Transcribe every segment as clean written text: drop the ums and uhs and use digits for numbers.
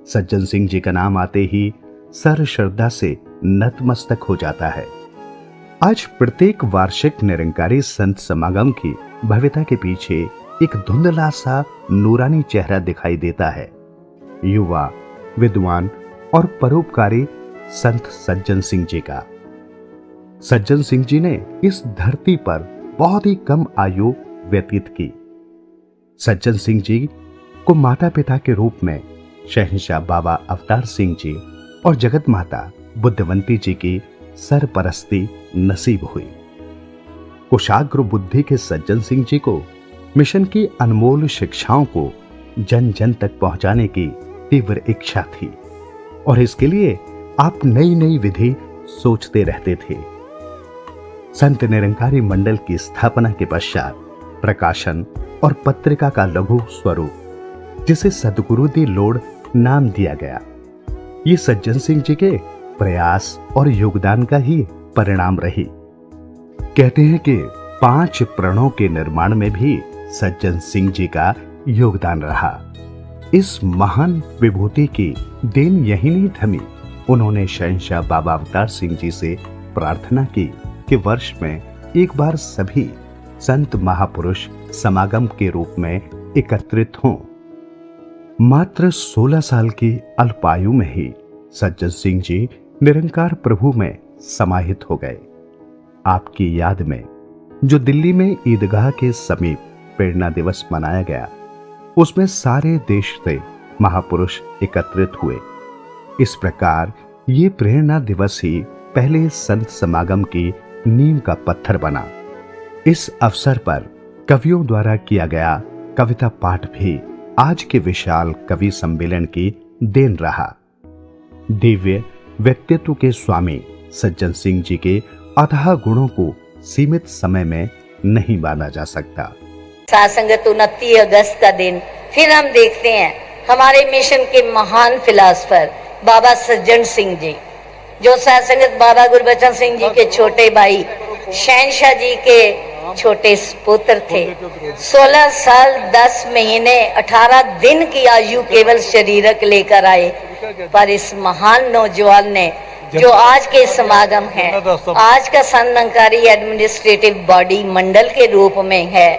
सज्जन सिंह जी का नाम आते ही सर श्रद्धा से नतमस्तक हो जाता है। आज प्रत्येक वार्षिक निरंकारी संत समागम की भव्यता के पीछे एक धुंधला सा नूरानी चेहरा दिखाई देता है। युवा, विद्वान और परोपकारी संत सज्जन सिंह जी का। सज्जन सिंह जी ने इस धरती पर बहुत ही कम आयु व्यतीत की। सज्जन सिंह जी को माता पिता के रूप में शहंशाह बाबा अवतार सिंह जी और जगत माता बुद्धवंती जी की सरपरस्ती नसीब हुई। कुशाग्र बुद्धि के सज्जन सिंह जी को मिशन की अनमोल शिक्षाओं को जन जन तक पहुंचाने की तीव्र इच्छा थी और इसके लिए आप नई नई विधि सोचते रहते थे। संत निरंकारी मंडल की स्थापना के पश्चात प्रकाशन और पत्रिका का लघु स्वरूप, जिसे सदगुरु दी लोड नाम दिया गया, ये सज्जन सिंह जी के प्रयास और योगदान का ही परिणाम रही। कहते हैं कि 5 प्रणों के निर्माण में भी सज्जन सिंह जी का योगदान रहा। इस महान विभूति की देन यही नहीं थमी। उन्होंने शहंशाह बाबा अवतार सिंह जी से प्रार्थना की कि वर्ष में एक बार सभी संत महापुरुष समागम के रूप में एकत्रित हों। मात्र 16 साल की अल्पायु में ही सज्जन सिंह जी निरंकार प्रभु में समाहित हो गए। आपकी याद में जो दिल्ली में ईदगाह के समीप प्रेरणा दिवस मनाया गया, उसमें सारे देश से महापुरुष एकत्रित हुए। इस प्रकार ये प्रेरणा दिवस ही पहले संत समागम की नींव का पत्थर बना। इस अवसर पर कवियों द्वारा किया गया कविता पाठ भी आज के विशाल कवि सम्मेलन की देन रहा। दिव्य व्यक्तित्व के स्वामी सज्जन सिंह जी के अथाह गुणों को सीमित समय में नहीं माना जा सकता। सासंगत 29 अगस्त का दिन फिर हम देखते हैं हमारे मिशन के महान फिलासफर बाबा सज्जन सिंह जी, जो सासंगत बाबा गुरबचन सिंह जी के छोटे भाई शहंशाह जी के छोटे पुत्र थे। 16 साल 10 महीने 18 दिन की आयु केवल शरीरक लेकर आए, पर इस महान नौजवान ने जो आज के समागम है, आज का संत निरंकारी एडमिनिस्ट्रेटिव बॉडी मंडल के रूप में है।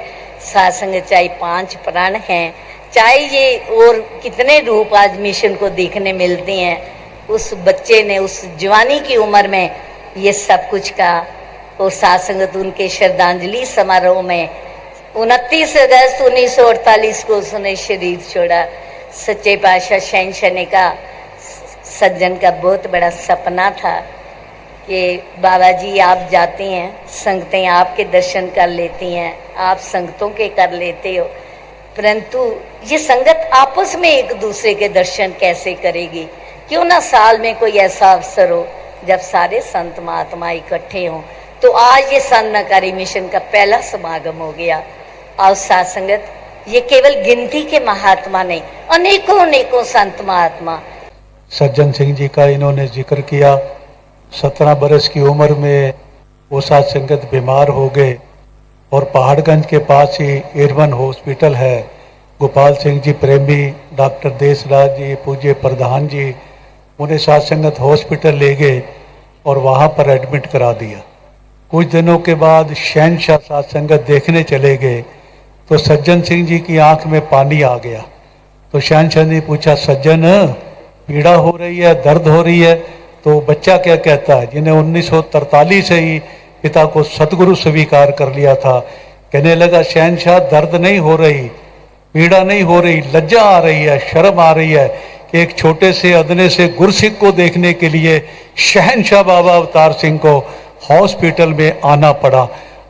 सासंग चाहे 5 प्राण हैं, चाहे ये और कितने रूप आज मिशन को देखने मिलते हैं, उस बच्चे ने उस जवानी की उम्र में ये सब कुछ का और सासंगत उनके श्रद्धांजलि समारोह में 29 अगस्त 1948 को उसने शरीर छोड़ा। सच्चे पातशाह शहंशाह ने कहा, सज्जन का बहुत बड़ा सपना था कि बाबा जी आप जाते हैं, संगतें आपके दर्शन कर लेती हैं, आप संगतों के कर लेते हो, परंतु ये संगत आपस में एक दूसरे के दर्शन कैसे करेगी? क्यों ना साल में कोई ऐसा अवसर हो जब सारे संत महात्मा इकट्ठे हों। तो आज ये संत निरंकारी मिशन का पहला समागम हो गया। और साथ संगत, ये केवल गिनती के महात्मा नहीं, अनेकों अनेकों संत महात्मा। सज्जन सिंह जी का इन्होंने जिक्र किया। 17 बरस की उम्र में वो साथ संगत बीमार हो गए और पहाड़गंज के पास ही एरवन हॉस्पिटल है। गोपाल सिंह जी प्रेमी, डॉक्टर देसराज जी, पूज्य प्रधान जी उन्हें साथ संगत हॉस्पिटल ले गए और वहाँ पर एडमिट करा दिया। कुछ दिनों के बाद शहंशाह साथ संगत देखने चले गए तो सज्जन सिंह जी की आंख में पानी आ गया। तो शहंशाह ने पूछा, सज्जन पीड़ा हो रही है, दर्द हो रही है? तो बच्चा क्या कहता है, जिन्हें 1943 से ही पिता को सतगुरु स्वीकार कर लिया था, कहने लगा, शहंशाह दर्द नहीं हो रही, पीड़ा नहीं हो रही, लज्जा आ रही है, शर्म आ रही है कि एक छोटे से अदने से गुरसिख को देखने के लिए शहंशाह बाबा अवतार सिंह को हॉस्पिटल में आना पड़ा।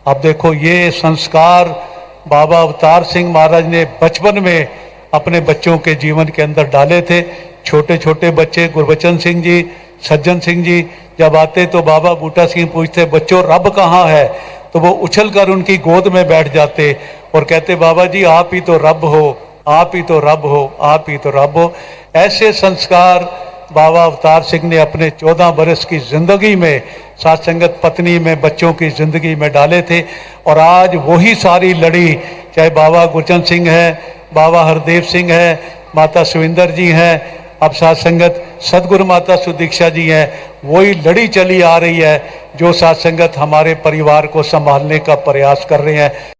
अब देखो, ये संस्कार बाबा अवतार सिंह महाराज ने बचपन में अपने बच्चों के जीवन के अंदर डाले थे। छोटे छोटे बच्चे गुरबचन सिंह जी, सज्जन सिंह जी जब आते तो बाबा बूटा सिंह पूछते, बच्चों रब कहाँ है? तो वो उछल कर उनकी गोद में बैठ जाते और कहते, बाबा जी आप ही तो रब हो, आप ही तो रब हो, आप ही तो रब हो। ऐसे संस्कार बाबा अवतार सिंह ने अपने 14 बरस की जिंदगी में साथ संगत पत्नी में, बच्चों की जिंदगी में डाले थे। और आज वही सारी लड़ी, चाहे बाबा गुरचन सिंह है, बाबा हरदेव सिंह है, माता सुविंदर जी हैं, अब साथ संगत सदगुरु माता सुदीक्षा जी हैं, वही लड़ी चली आ रही है जो साथ संगत हमारे परिवार को संभालने का प्रयास कर रहे हैं।